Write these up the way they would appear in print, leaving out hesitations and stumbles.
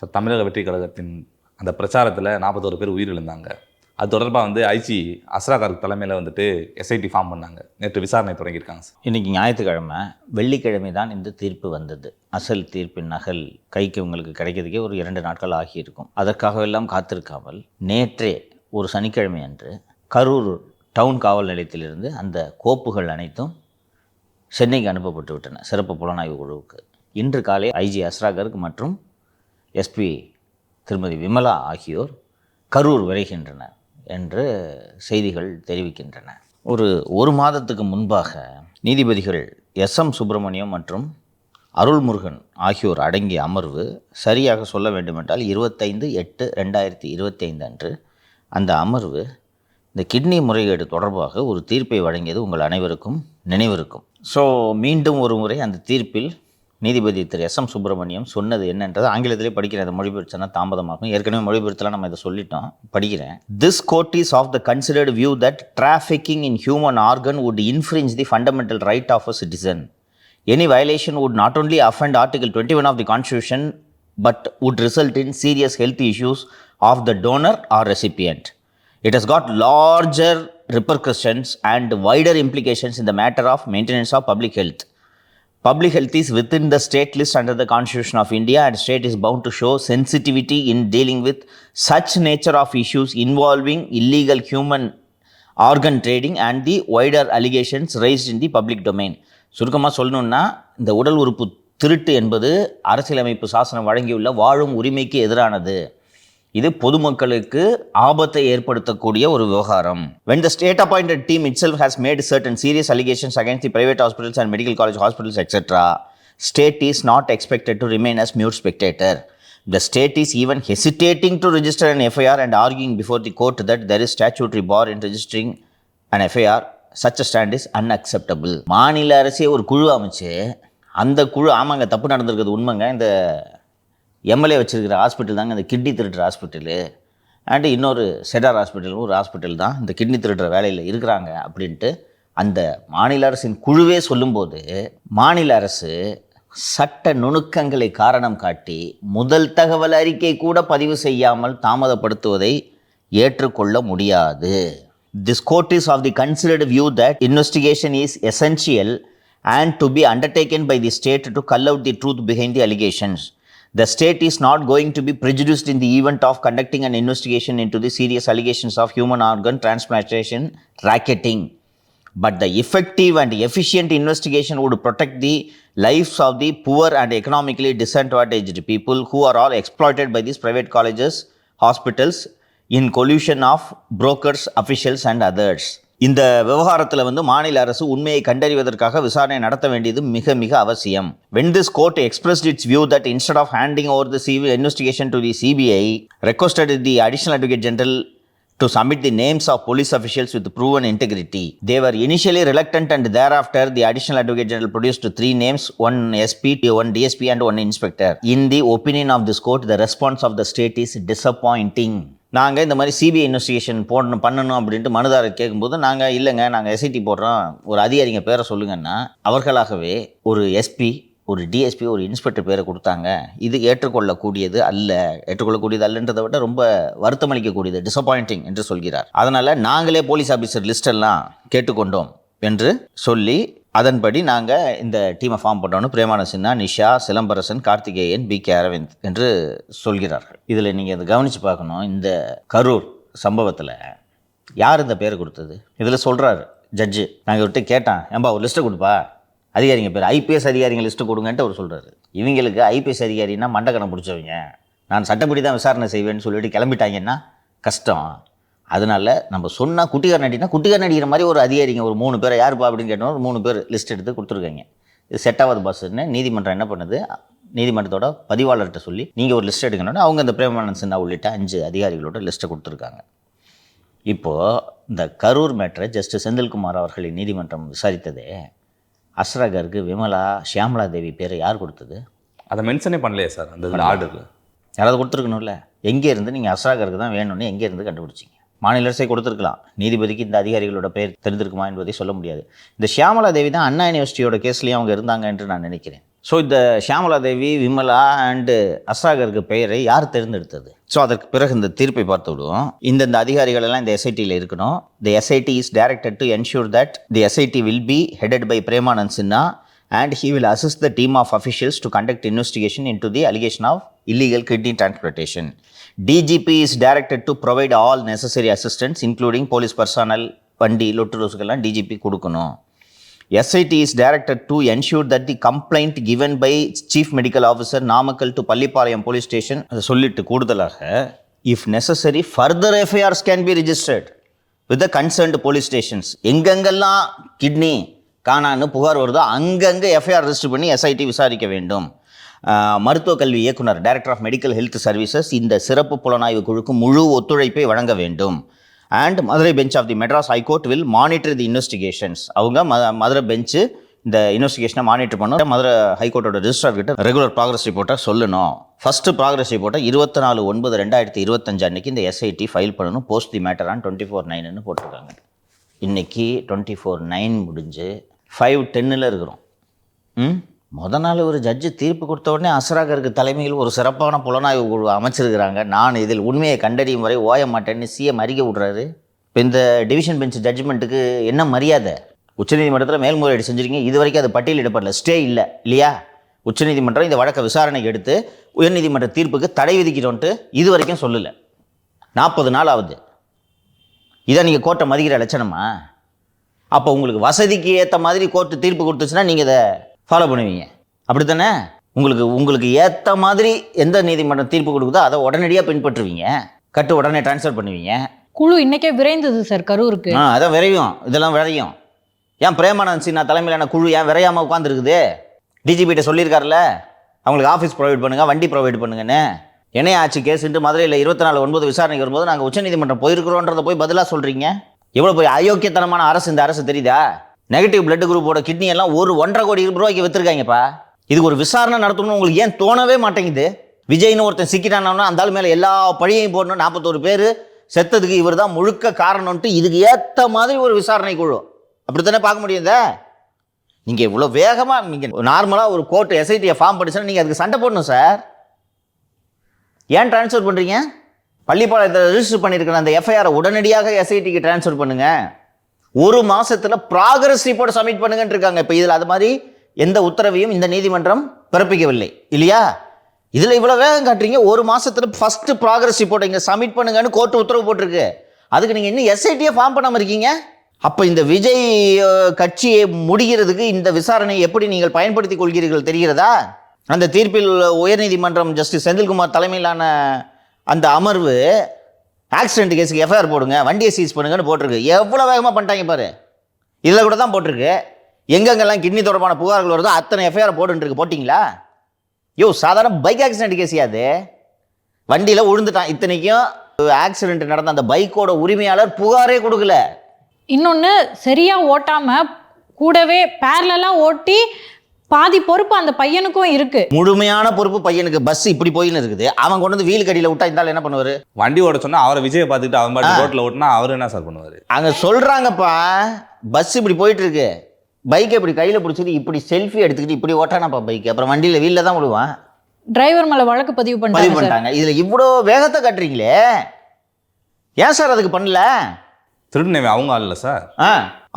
தமிழக வெற்றி கழகத்தின் அந்த பிரச்சாரத்தில் 41 பேர் உயிரிழந்தாங்க. அது தொடர்பாக ஐஜி அஸ்ரா கார்க் தலைமையில் எஸ்ஐடி ஃபார்ம் பண்ணாங்க. நேற்று விசாரணை தொடங்கியிருக்காங்க சார். இன்றைக்கி ஞாயிற்றுக்கிழமை, வெள்ளிக்கிழமை தான் இந்த தீர்ப்பு வந்தது. அசல் தீர்ப்பின் நகல் கைக்கு உங்களுக்கு கிடைக்கிறதுக்கே ஒரு 2 நாட்கள் ஆகியிருக்கும். அதற்காகவெல்லாம் காத்திருக்காமல் நேற்றே ஒரு சனிக்கிழமை அன்று கரூர் டவுன் காவல் நிலையத்திலிருந்து அந்த கோப்புகள் அனைத்தும் சென்னைக்கு அனுப்பப்பட்டு விட்டன சிறப்பு புலனாய்வு குழுவுக்கு. இன்று காலை ஐஜி அஸ்ரா கார்க் மற்றும் எஸ்பி திருமதி விமலா ஆகியோர் கரூர் விரைகின்றனர் என்று செய்திகள் தெரிவிக்கின்றன. ஒரு மாதத்துக்கு முன்பாக நீதிபதிகள் எஸ்எம் சுப்பிரமணியம் மற்றும் அருள்முருகன் ஆகியோர் அடங்கிய அமர்வு, சரியாக சொல்ல வேண்டுமென்றால் 25/8/2025 அன்று அந்த அமர்வு இந்த கிட்னி முறைகேடு தொடர்பாக ஒரு தீர்ப்பை வழங்கியது உங்கள் அனைவருக்கும் நினைவிருக்கும். மீண்டும் ஒரு முறை அந்த தீர்ப்பில் நீதிபதி திரு எஸ்எம் சுப்பிரமணியம் சொன்னது என்னன்றது ஆங்கிலத்திலே படிக்கிறேன். அதை மொழிபெயர்த்தனா தாமதமாகும். ஏற்கனவே மொழிபெயர்த்தலாம், நம்ம இதை சொல்லிட்டோம், படிக்கிறேன். This court is of the considered view that trafficking in human organ would infringe the fundamental right of a citizen. Any violation would not only offend Article 21 of the Constitution but would result in serious health issues of the donor or recipient. It has got larger repercussions and wider implications in the matter of maintenance of public health. Public health is within the state list under the Constitution of India, and state is bound to show sensitivity in dealing with such nature of issues involving illegal human organ trading and the wider allegations raised in the public domain. சுருக்கமாக சொல்லணுன்னா, இந்த உடல் உறுப்பு திருட்டு என்பது அரசியலமைப்பு சாசனம் வழங்கியுள்ள வாழும் உரிமைக்கு எதிரானது. இது பொதுமக்களுக்கு ஆபத்தை ஏற்படுத்தக்கூடிய ஒரு விவகாரம். When the state appointed team itself has made certain serious allegations against the private hospitals and medical college hospitals etc., state is not expected to remain as mute spectator. The state is even hesitating to register an FIR and arguing before the court that there is statutory bar in registering an FIR. Such a stand is unacceptable. மாநில அரசே ஒரு குழு அமைச்சு, அந்த குழு ஆமாங்க தப்பு நடந்திருக்கிறது உண்மைங்க, இந்த எம்எல்ஏ வச்சுருக்கிற ஹாஸ்பிட்டல் தாங்க இந்த கிட்னி திருடுற ஹாஸ்பிட்டலு, அண்டு இன்னொரு செடார் ஹாஸ்பிட்டல், ஒரு ஹாஸ்பிட்டல் தான் இந்த கிட்னி திருடுற வேலையில் இருக்கிறாங்க அப்படின்ட்டு அந்த மாநில அரசின் குழுவே சொல்லும்போது, மாநில அரசு சட்ட நுணுக்கங்களை காரணம் காட்டி முதல் தகவல் அறிக்கை கூட பதிவு செய்யாமல் தாமதப்படுத்துவதை ஏற்றுக்கொள்ள முடியாது. This court is of the considered view that investigation is essential and to be undertaken by the state to cull out the truth behind the allegations. The state is not going to be prejudiced in the event of conducting an investigation into the serious allegations of human organ transplantation racketing. But the effective and efficient investigation would protect the lives of the poor and economically disadvantaged people who are all exploited by these private colleges, hospitals in collusion of brokers, officials and others. இந்த விவகாரத்தில் மாநில அரசு உண்மையை கண்டறிவதற்காக விசாரணை நடத்த வேண்டியது மிக மிக அவசியம். When this court expressed its view that instead of handing over the investigation to the CBI, requested the Additional Advocate General to submit the names of police officials with proven integrity. They were initially reluctant, and thereafter the Additional Advocate General produced 3 names, 1 SP, 1 DSP and 1 inspector. In the opinion of this court, the response of the state is disappointing. நாங்கள் இந்த மாதிரி CBI investigation பண்ணணும் அப்படின்ட்டு மனுதாரர் கேட்கும்போது, நாங்கள் இல்லைங்க, நாங்கள் எஸ்ஐடி போடுறோம், ஒரு அதிகாரிங்க பேரை சொல்லுங்கன்னா, அவர்களாகவே ஒரு எஸ்பி, ஒரு டிஎஸ்பி, ஒரு இன்ஸ்பெக்டர் பேரை கொடுத்தாங்க. இது ஏற்றுக்கொள்ளக்கூடியது அல்லன்றதை விட ரொம்ப வருத்தமளிக்கக்கூடியது, டிசப்பாயிண்டிங் என்று சொல்கிறார். அதனால் நாங்களே போலீஸ் ஆஃபீஸர் லிஸ்டெல்லாம் கேட்டுக்கொண்டோம் என்று சொல்லி, அதன்படி நாங்கள் இந்த டீமை ஃபார்ம் பண்ணோன்னு பிரேமானந்த் சின்ஹா, நிஷா, சிலம்பரசன், கார்த்திகேயன், பி.கே. அரவிந்த் என்று சொல்கிறார்கள். இதில் நீங்கள் இதை கவனித்து பார்க்கணும். இந்த கரூர் சம்பவத்தில் யார் இந்த பேரை கொடுத்தது? இதில் சொல்கிறாரு ஜட்ஜு, நாங்கள் விட்டு கேட்டான், ஏன்பா ஒரு லிஸ்ட்டை கொடுப்பா, அதிகாரிங்க பேர், ஐபிஎஸ் அதிகாரிங்க லிஸ்ட்டு கொடுங்கன்ட்டு அவர் சொல்கிறாரு. இவங்களுக்கு ஐபிஎஸ் அதிகாரின்னா மண்டக்கணம் பிடிச்சவங்க, நான் சட்டப்படி தான் விசாரணை செய்வேன்னு சொல்லிட்டு கிளம்பிட்டாங்கன்னா கஷ்டம். அதனால் நம்ம சொன்னால் குட்டிகார் நடிக்கிற மாதிரி ஒரு அதிகாரிங்க ஒரு 3 பேரை யாருப்பா அப்படின்னு கேட்டோம், ஒரு 3 பேர் லிஸ்ட் எடுத்து கொடுத்துருக்காங்க. இது செட் ஆகாது பாஸ்ன்னு நீதிமன்றம் என்ன பண்ணுது, நீதிமன்றத்தோட பதிவாளர்கிட்ட சொல்லி நீங்கள் ஒரு லிஸ்ட் எடுக்கணும்னு அவங்க இந்த பிரேமானந்த் சின்ஹா உள்ளிட்ட 5 அதிகாரிகளோட லிஸ்ட்டை கொடுத்துருக்காங்க. இப்போது இந்த கரூர் மேட்டரை ஜஸ்டிஸ் செந்தில்குமார் அவர்களின் நீதிமன்றம் விசாரித்ததே, அஸ்ரா கார்க், விமலா, ஷியாமலா தேவி பேரை யார் கொடுத்தது? அதை மென்ஷனே பண்ணலையே சார் அந்த ஆர்டரில். யாராவது கொடுத்துருக்கணும்ல. எங்கே இருந்து நீங்கள் அஸ்ரா கார்க் தான் வேணும்னு எங்கே இருந்து கண்டுபிடிச்சிங்க? மாநில அரசை கொடுத்துருக்கலாம். நீதிபதிக்கு இந்த அதிகாரிகளோட பெயர் தெரிந்திருக்குமா என்பதை சொல்ல முடியாது. இந்த ஷியாமலா தேவி தான் அண்ணா யூனிவர்சிட்டியோட கேஸ்லேயும் அவங்க இருந்தாங்க என்று நான் நினைக்கிறேன். ஸோ இந்த ஷியாமலா தேவி, விமலா அண்டு அஸ்ராகருக்கு பெயரை யார் தேர்ந்தெடுத்தது? ஸோ அதற்கு பிறகு இந்த தீர்ப்பை பார்த்து விடுவோம். இந்தந்த அதிகாரிகள் எல்லாம் இந்த எஸ்ஐடியில் இருக்கணும். The SIT is directed to ensure that the SIT will be headed by Premanand Sinha and he will assist the team of officials to conduct investigation into the allegation of illegal kidney transplantation. DGP is directed to provide all necessary assistance including police personnel, வண்டி, லொட்டுரோஸுக்கெல்லாம் DGP கொடுக்கணும். SIT is directed to ensure that the complaint given by Chief Medical Officer Namakkal to Pallipalayam Police Station அதை சொல்லிட்டு கூடுதலாக if necessary further FIRs can be registered with the concerned police stations. எங்கெங்கெல்லாம் kidney காணான்னு புகார் வருதோ அங்கங்கே FIR register பண்ணி SIT விசாரிக்க வேண்டும். மருத்துவ கல்வி இயக்குனர் director of medical health services இந்த சிறப்பு புலனாய்வு குழுக்கு முழு ஒத்துழைப்பை வழங்க வேண்டும். And Madurai bench of the Madras high court will monitor the investigations. அவங்க மதுரை பெஞ்சு இந்த இன்வெஸ்டிகேஷனை மானிட்டர் பண்ணணும். மதுரை ஹைகோர்ட்டோட ரெஜிஸ்ட்ரார் கிட்ட ரெகுலர் ப்ராக்ரஸ் ரிப்போர்ட்டை சொல்லணும். ஃபஸ்ட்டு ப்ராக்ரஸ் ரிப்போர்ட்டை 24/9/2025 அன்றைக்கி இந்த SIT ஃபைல் பண்ணணும். போஸ்ட் தி மேட்டர் ஆன் 24/9 போட்டிருக்காங்க. இன்றைக்கி 24/9 முடிஞ்சு 5/10 இருக்கிறோம். முத நாள் ஒரு ஜட்ஜு தீர்ப்பு கொடுத்த உடனே அஸ்ராகருக்கு தலைமையில் ஒரு சிறப்பான புலனாய்வு குழு அமைச்சிருக்கிறாங்க. நான் இதில் உண்மையை கண்டறியும் வரை ஓய மாட்டேன்னு CM அறிக்கை விட்றாரு. இப்போ இந்த டிவிஷன் பெஞ்ச் ஜட்ஜ்மெண்ட்டுக்கு என்ன மரியாதை? உச்சநீதிமன்றத்தில் மேல்முறையீடு செஞ்சுருக்கீங்க, இது வரைக்கும் அது பட்டியலிடப்படல, ஸ்டே இல்லை இல்லையா? உச்சநீதிமன்றம் இந்த வழக்கை விசாரணைக்கு எடுத்து உயர்நீதிமன்ற தீர்ப்புக்கு தடை விதிக்கிறோன்ட்டு இது வரைக்கும் சொல்லலை. 40 நாள் ஆகுது. இதை நீங்கள் கோர்ட்டை மதிக்கிற லட்சணமா? அப்போ உங்களுக்கு வசதிக்கு ஏற்ற மாதிரி கோர்ட்டு தீர்ப்பு கொடுத்துச்சுன்னா நீங்கள் இதை ஃபாலோ பண்ணுவீங்க, அப்படி தானே? உங்களுக்கு ஏற்ற மாதிரி எந்த நீதிமன்றம் தீர்ப்பு கொடுக்குதோ அதை உடனடியாக பின்பற்றுவீங்க, கட்டு உடனே ட்ரான்ஸ்ஃபர் பண்ணுவீங்க. குழு இன்னைக்கே விரைந்தது சார் கரூருக்கு. அதான் விரையும், இதெல்லாம் விரையும். ஏன் பிரேமானந்த் சின்ஹா தலைமையிலான குழு ஏன் விரையாமல் உட்காந்துருக்குது? டிஜிபிகிட்ட சொல்லியிருக்காருல்ல, அவங்களுக்கு ஆஃபீஸ் ப்ரொவைட் பண்ணுங்கள், வண்டி ப்ரொவைட் பண்ணுங்கன்னு. என்னைய ஆச்சு கேஸுன்ட்டு மதுரையில் 24/9 விசாரணைக்கு வரும்போது நாங்கள் உச்சநீதிமன்றம் போயிருக்கிறோன்றதை போய் பதிலாக சொல்கிறீங்க. எவ்வளோ போய் அயோக்கியத்தனமான அரசு இந்த அரசு தெரியுதா? நெகட்டிவ் பிளட் குரூப்போட கிட்னி எல்லாம் 1.5 கோடி ரூபாய்க்கு விற்றுருக்காங்கப்பா. இதுக்கு ஒரு விசாரணை நடத்தணும்னு உங்களுக்கு ஏன் தோணவே மாட்டேங்குது? விஜய்னு ஒருத்தன் சிக்கிட்டானா அந்த ஆள் மேலே எல்லா பழியையும் போடணும். 41 பேர் செத்ததுக்கு இவர் தான் முழுக்க காரணம்ன்ட்டு இதுக்கு ஏற்ற மாதிரி ஒரு விசாரணை குழு அப்படித்தானே பார்க்க முடியுதா? நீங்கள் இவ்வளோ வேகமாக நீங்கள் நார்மலாக ஒரு கோர்ட்டு SITயை ஃபார்ம் படிச்சுன்னா நீங்கள் அதுக்கு சண்டை போடணும் சார். ஏன் ட்ரான்ஸ்ஃபர் பண்ணுறீங்க? பள்ளிப்பாளையத்தை ரெஜிஸ்டர் பண்ணியிருக்கிற அந்த FIR உடனடியாக SITக்கு ட்ரான்ஸ்ஃபர் பண்ணுங்கள். 1 மாதத்தில் ப்ராக்ரஸ் ரிப்போர்ட் சப்மிட் பண்ணுங்கன்னு இருக்காங்க. இப்போ இதில் அது மாதிரி எந்த உத்தரவையும் இந்த நீதிமன்றம் பிறப்பிக்கவில்லை இல்லையா? இதில் இவ்வளோ வேகம் காட்டுறீங்க. 1 மாதத்தில் ஃபஸ்ட்டு ப்ராக்ரஸ் ரிப்போர்ட் இங்கே சப்மிட் பண்ணுங்கன்னு கோர்ட்டு உத்தரவு போட்டிருக்கு. அதுக்கு நீங்கள் இன்னும் SITயை ஃபார்ம் பண்ணாமல் இருக்கீங்க. அப்போ இந்த விஜய் கட்சியை முடிகிறதுக்கு இந்த விசாரணையை எப்படி நீங்கள் பயன்படுத்திக் கொள்கிறீர்கள் தெரிகிறதா? அந்த தீர்ப்பில் உயர்நீதிமன்றம் ஜஸ்டிஸ் செந்தில்குமார் தலைமையிலான அந்த அமர்வு ஆக்சிடென்ட் கேஸுக்கு FIR போடுங்க, வண்டியை சீஸ் பண்ணுங்கன்னு போட்டிருக்கு. எவ்வளோ வேகமாக பண்ணிட்டாங்க பாரு. இதில் கூட தான் போட்டிருக்கு. எங்கெங்கெல்லாம் கிட்னி தொடர்பான புகார்கள் வருதோ அத்தனை FIR போட்டுருக்கு. போட்டிங்களா? சாதாரண பைக் ஆக்சிடென்ட் கேஸியாது. வண்டியில் விழுந்துட்டான். இத்தனைக்கும் ஆக்சிடென்ட் நடந்த அந்த பைக்கோட உரிமையாளர் புகாரே கொடுக்கல. இன்னொன்று, சரியாக ஓட்டாமல் கூடவே பேரலாக ஓட்டி பாதி பொறுப்பு அந்த பையனுக்கும் இருக்கு. முழுமையான பொறுப்பு பையனுக்கு. பஸ் இப்படி போயின்னு இருக்குது, அவன் கொண்டு வந்து வீல் கடியில் விட்டா இருந்தாலும் என்ன பண்ணுவார்? வண்டி ஓட சொன்னா அவரை விஜயை பார்த்துட்டு அவன் பாட்டு ரோட்டில் ஓட்டினா அவர் என்ன சார் பண்ணுவார்? அங்கே சொல்கிறாங்கப்பா, பஸ் இப்படி போயிட்டு இருக்கு, பைக்கை இப்படி கையில் பிடிச்சிட்டு இப்படி செல்ஃபி எடுத்துக்கிட்டு இப்படி ஓட்டானாப்பா பைக், அப்புறம் வண்டியில் வீலில் தான் விடுவான். டிரைவர் மேலே வழக்கு பதிவு பண்ணிட்டாங்க. இதில் இவ்வளோ வேகத்தை காட்டுறீங்களே, ஏன் சார் அதுக்கு பண்ணல? திருநெல்வேலி அவங்க ஆள் இல்லை சார்.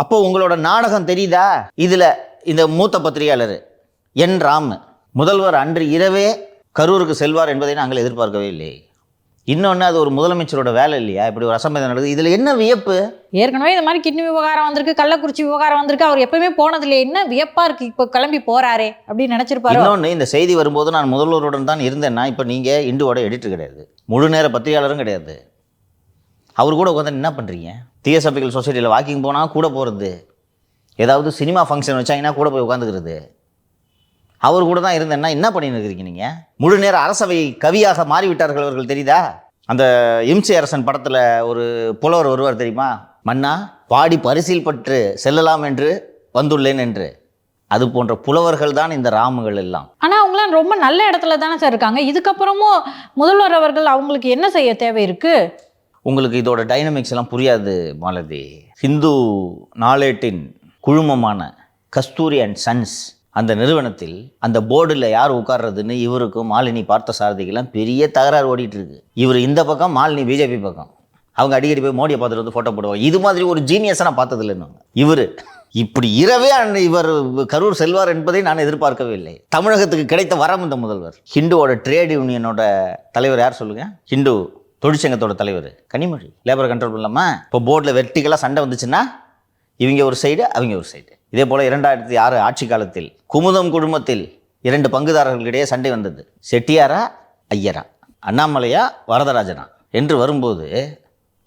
அப்போ உங்களோட நாடகம் தெரியுதா? இதில் இந்த மூத்த பத்திரிகையாளர் என் ராம் முதல்வர் அன்று இரவே கரூருக்கு செல்வார் என்பதை நாங்கள் எதிர்பார்க்கவே இல்லை. இன்னொன்று, அது ஒரு முதலமைச்சரோட வேலை இல்லையா? இப்படி ஒரு அசம்பவம் நடக்குது, இதில் என்ன வியப்பு? ஏற்கனவே இந்த மாதிரி கிட்னி விவகாரம் வந்திருக்கு, கள்ளக்குறிச்சி விவகாரம் வந்திருக்கு, அவர் எப்பவுமே போனதில்லை, என்ன வியப்பா இருக்கு இப்போ கிளம்பி போறாரே அப்படின்னு நினைச்சிருப்பாரு. இன்னொன்று, இந்த செய்தி வரும்போது நான் முதல்வருடன் தான் இருந்தேன்னா, இப்போ நீங்கள் இந்துவோட எடிட்டர் கிடையாது, முழு நேர பத்திரிகையாளரும் கிடையாது. அவர் கூட உட்காந்து என்ன பண்ணுறீங்க? தியோசபிக்கல் சொசைட்டியில் வாக்கிங் போனால் கூட போகிறது, ஏதாவது சினிமா ஃபங்க்ஷன் வச்சாங்கன்னா கூட போய் உட்காந்துக்கிறது. அவர் கூட தான் இருந்தேன்னா என்ன பண்ணின்னு இருக்கிறீங்க நீங்கள்? முழு நேர அரசவை கவியாக மாறிவிட்டார்கள் அவர்கள், தெரியுதா? அந்த இம்சை அரசன் படத்தில் ஒரு புலவர் வருவார் தெரியுமா? மன்னா பாடி பரிசில் பற்று செல்லலாம் என்று வந்துள்ளேன் என்று. அது போன்ற புலவர்கள் தான் இந்த ராமுகள் எல்லாம். ஆனால் அவங்களாம் ரொம்ப நல்ல இடத்துல தானே சார் இருக்காங்க. இதுக்கப்புறமும் முதல்வர் அவர்கள் அவங்களுக்கு என்ன செய்ய தேவை இருக்கு? உங்களுக்கு இதோட டைனமிக்ஸ் எல்லாம் புரியாது மாலதி. ஹிந்து நாளேட்டின் குழுமமான கஸ்தூரி அண்ட் சன்ஸ் அந்த நிறுவனத்தில் அந்த போர்டில் யார் உட்கார்றதுன்னு இவருக்கும் மாலினி பார்த்தசாரதிக்கெல்லாம் பெரிய தகராறு ஓடிட்டு இருக்கு. இவர் இந்த பக்கம், மாலினி பிஜேபி பக்கம். அவங்க அடிக்கடி போய் மோடியை பார்த்துட்டு வந்து ஃபோட்டோ போடுவாங்க. இது மாதிரி ஒரு ஜீனியஸை நான் பார்த்தது இல்லைன்னு. இவர் இப்படி இரவே இவர் கரூர் செல்வார் என்பதை நான் எதிர்பார்க்கவே இல்லை. தமிழகத்துக்கு கிடைத்த வரம் இந்த முதல்வர். ஹிந்துவோட ட்ரேட் யூனியனோட தலைவர் யார் சொல்லுங்க? ஹிந்து தொழிற்சங்கத்தோட தலைவர் கனிமொழி. லேபரை கண்ட்ரோல் பண்ணலாமா? இப்போ போர்டில் வெர்டிக்கலாக சண்டை வந்துச்சுன்னா இவங்க ஒரு சைடு, அவங்க ஒரு சைடு. இதே போல் 2006 ஆட்சி காலத்தில் குமுதம் குழுமத்தில் 2 பங்குதாரர்களிடையே சண்டை வந்தது. செட்டியாரா ஐயரா, அண்ணாமலையா வரதராஜனா என்று வரும்போது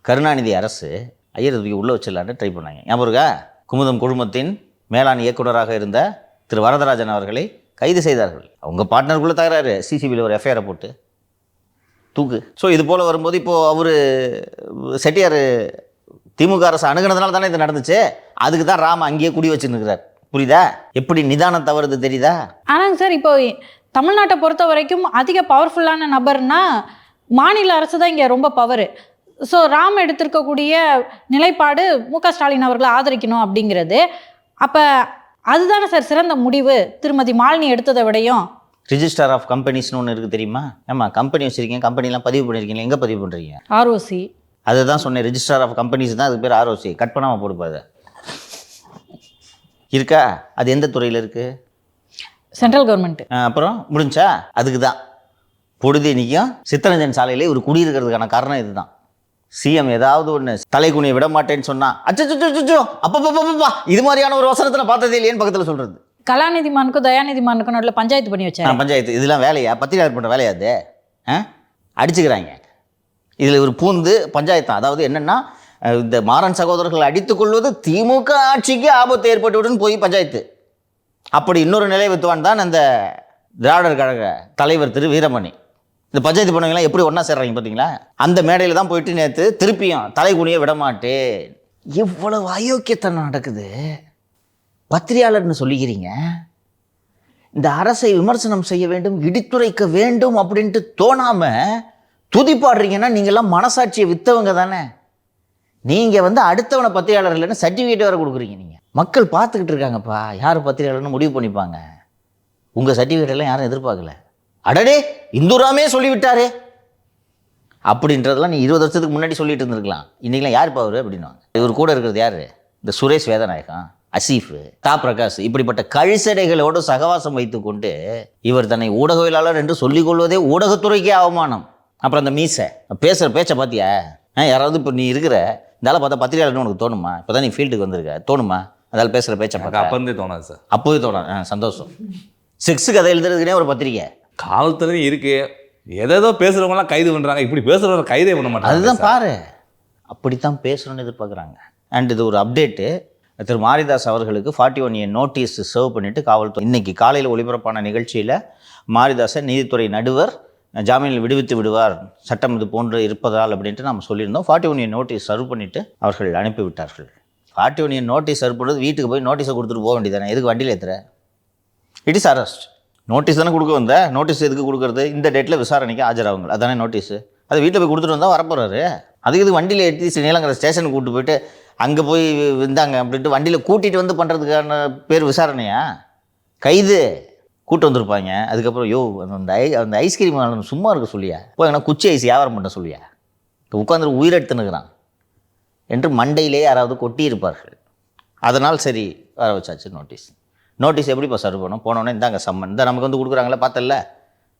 கருணாநிதி அரசு ஐயர் தூக்கி உள்ளே வச்சிடலான்னு ட்ரை பண்ணாங்க. ஞாபகம் இருக்கா? குமுதம் குழுமத்தின் மேலாண் இயக்குநராக இருந்த திரு வரதராஜன் அவர்களை கைது செய்தார்கள். அவங்க பார்ட்னருக்குள்ளே தகராறு, சிசிபியில் ஒரு எஃப்ஐஆரை போட்டு தூக்கு. ஸோ இது போல் வரும்போது இப்போது அவர் செட்டியார் திமுக அரசு அணுகுனதுனால தானே இது நடந்துச்சு. அதுக்கு தான் ராம அங்கேயே குடி வச்சுருக்கிறார். புரியுதா? எப்படி நிதானம் தவறுது தெரியுதா? ஆனாங்க சார், இப்போ தமிழ்நாட்டை பொறுத்த வரைக்கும் அதிக பவர்ஃபுல்லான நபர்னா மாநில அரசு தான் இங்கே ரொம்ப பவர். ஸோ ராம் எடுத்திருக்கக்கூடிய நிலைப்பாடு மு.க. ஸ்டாலின் அவர்களை ஆதரிக்கணும் அப்படிங்கிறது. அப்போ அதுதானே சார் சிறந்த முடிவு திருமதி மாலினி எடுத்ததை விடையும்? ரிஜிஸ்டர் ஆஃப் கம்பெனிஸ்னு ஒன்று இருக்குது தெரியுமா? ஆமாம், கம்பெனி வச்சுருக்கீங்க, கம்பெனிலாம் பதிவு பண்ணியிருக்கீங்க. எங்கே பதிவு பண்ணுறீங்க? ஆர்ஓசி. அதுதான் சொன்னேன், ரிஜிஸ்டர் ஆஃப் கம்பெனிஸ் தான் அதுக்கு பேர் ஆர்ஓசி. கட் பண்ணாமல் போடுப்பாது இருக்கா? அது எந்த துறையில் இருக்குது? Central government. அப்புறம் முடிஞ்சா? அதுக்கு தான் பொழுதேனிக்கும் சித்தரஞ்சன் சாலையிலே ஒரு குடியிருக்கிறதுக்கான காரணம் இதுதான். சிஎம் ஏதாவது ஒன்று தலைக்குனியை விட மாட்டேன்னு சொன்னால் அச்சோ அப்பப்பா இது மாதிரியான ஒரு வசனத்தை நான் பார்த்ததே இல்லையேன்னு பக்கத்தில் சொல்கிறது. கலாநிதி மானுக்கும் தயாநிதி மானுக்கும் நடுவில் பஞ்சாயத்து பண்ணி வச்சேன். பஞ்சாயத்து இதெல்லாம் வேலையா? பத்திரிகையாளர் பண்ணுற வேலையா அது? அடிச்சுக்கிறாங்க. இதில் ஒரு பூந்து பஞ்சாயத்து. அதாவது என்னென்னா, இந்த மாறன் சகோதரர்கள் அடித்துக்கொள்வது திமுக ஆட்சிக்கு ஆபத்து ஏற்பட்டுவிடுன்னு போய் பஞ்சாயத்து. அப்படி இன்னொரு நிலை வித்துவான் தான் அந்த திராவிடர் கழக தலைவர் திரு வீரமணி. இந்த பஞ்சாயத்து பண்ணவங்களாம் எப்படி ஒன்றா சேர்றாங்க பார்த்தீங்களா? அந்த மேடையில் தான் போயிட்டு நேற்று திருப்பியும் தலைகுனியை விடமாட்டேன். எவ்வளவு அயோக்கியத்தனம் நடக்குது. பத்திரிகையாளர்னு சொல்லிக்கிறீங்க, இந்த அரசை விமர்சனம் செய்ய வேண்டும், இடித்துரைக்க வேண்டும் அப்படின்ட்டு தோணாமல் துதிப்பாடுறீங்கன்னா நீங்கள்லாம் மனசாட்சியை விற்றவங்க தானே. நீங்கள் அடுத்தவனை பத்திரிகையாளர் இல்லைன்னு சர்டிஃபிகேட் வேறு கொடுக்குறீங்க. நீங்கள் மக்கள் பார்த்துக்கிட்டு இருக்காங்கப்பா, யார் பத்திரிகையாளர்னு முடிவு பண்ணிப்பாங்க. உங்கள் சர்டிஃபிகேட் எல்லாம் யாரும் எதிர்பார்க்கல. அடடே இந்துராமே சொல்லிவிட்டாரே அப்படின்றதெல்லாம் நீ 20 வருஷத்துக்கு முன்னாடி சொல்லிட்டு இருந்திருக்கலாம். இன்றைக்கெலாம் யார் பவர் அப்படின்வாங்க. இவர் கூட இருக்கிறது யார்? இந்த சுரேஷ் வேதநாயகம், அசீஃப், தா பிரகாஷ், இப்படிப்பட்ட கழிசடைகளோடு சகவாசம் வைத்துக்கொண்டு இவர் தன்னை ஊடகவியலாளர் என்று சொல்லிக்கொள்வதே ஊடகத்துறைக்கே அவமானம். அப்புறம் அந்த மீசை பேசுகிற பேச்சை பார்த்தியா? யாராவது இப்போ நீ இருக்கிற இதால் பார்த்தா பத்திரிகையாளர்னு உனக்கு தோணுமா? இப்போ தான் நீ ஃபீல்டுக்கு வந்திருக்க, தோணுமா? அதால் பேசுகிற பேச்சை பார்க்க அப்போதே தோணாது சார். அப்போதே தோணும். சந்தோஷம். செக்ஸு கதை எழுதுறதுக்குனே ஒரு பத்திரிக்கை காவல்துறையும் இருக்கு. ஏதேதோ பேசுகிறவங்களாம் கைது பண்ணுறாங்க. இப்படி பேசுகிறவங்க கைதே பண்ண மாட்டாங்க. அதுதான் பாரு, அப்படித்தான் பேசணும்னு எதிர்பார்க்குறாங்க. அண்ட் இது ஒரு அப்டேட்டு. திரு மாரிதாஸ் அவர்களுக்கு 41A நோட்டீஸ் சர்வ் பண்ணிவிட்டு காவல்துறை இன்றைக்கி காலையில் ஒளிபரப்பான நிகழ்ச்சியில் மாரிதாஸை நீதித்துறை நடுவர் ஜாமீனில் விடுவித்து விடுவார், சட்டம் இது போன்று இருப்பதால் அப்படின்ட்டு நம்ம சொல்லியிருந்தோம். 41A நோட்டீஸ் சர்வ் பண்ணிவிட்டு அவர்கள் அனுப்பிவிட்டார்கள். 41A நோட்டீஸ் சர்வ் பண்ணுறது வீட்டுக்கு போய் நோட்டீஸை கொடுத்துட்டு போக வேண்டியதானே. எதுக்கு வண்டியில் ஏற்றுற? It is arrest. நோட்டீஸ் தானே கொடுக்க வந்த. நோட்டீஸ் எதுக்கு கொடுக்குறது? இந்த டேட்டில் விசாரணைக்கு ஆஜராகுங்க, அதானே நோட்டீஸு. அது வீட்டில் போய் கொடுத்துட்டு வந்தால் வரப்போகிறாரு. அதுக்கு இது வண்டியில் ஏற்றி நீலங்கிற ஸ்டேஷனுக்கு கூப்பிட்டு போயிட்டு அங்கே போய் இருந்தாங்க அப்படின்ட்டு வண்டியில் கூட்டிகிட்டு வந்து பண்ணுறதுக்கான பேர் விசாரணையா? கைது கூட்டு வந்திருப்பாங்க. அதுக்கப்புறம் அந்த ஐஸ்கிரீம் சும்மா இருக்க சொல்லியா, போய் எங்கன்னா குச்சி ஐஸ் வியாபாரம் பண்ண சொல்லியா, உட்காந்து உயிரெடுத்துனுக்குறான் என்று மண்டையிலே யாராவது கொட்டி இருப்பார்கள். அதனால் சரி வர வச்சாச்சு நோட்டீஸ். நோட்டீஸ் எப்படிப்பா சர்வ் பண்ணோம்? போனோன்னே இந்தாங்க சம்மன், இந்த நமக்கு கொடுக்குறாங்களே பார்த்தல,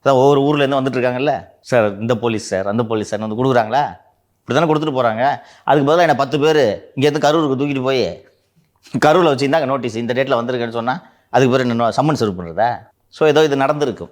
இதான் ஒவ்வொரு ஊர்லேருந்து வந்துட்டுருக்காங்கல்ல சார், இந்த போலீஸ் சார் அந்த போலீஸ் சார் கொடுக்குறாங்களா? இப்படி தானே கொடுத்துட்டு போகிறாங்க. அதுக்கு பதிலாக என்ன 10 பேர் இங்கேருந்து கரூருக்கு தூக்கிட்டு போய் கரூரில் வச்சு இந்தாங்க நோட்டீஸ் இந்த டேட்டில் வந்திருக்கேன்னு சொன்னால் அதுக்கு பேர் என்ன சம்மன் சர்வ் பண்ணுறதா? ஸோ ஏதோ இது நடந்திருக்கும்.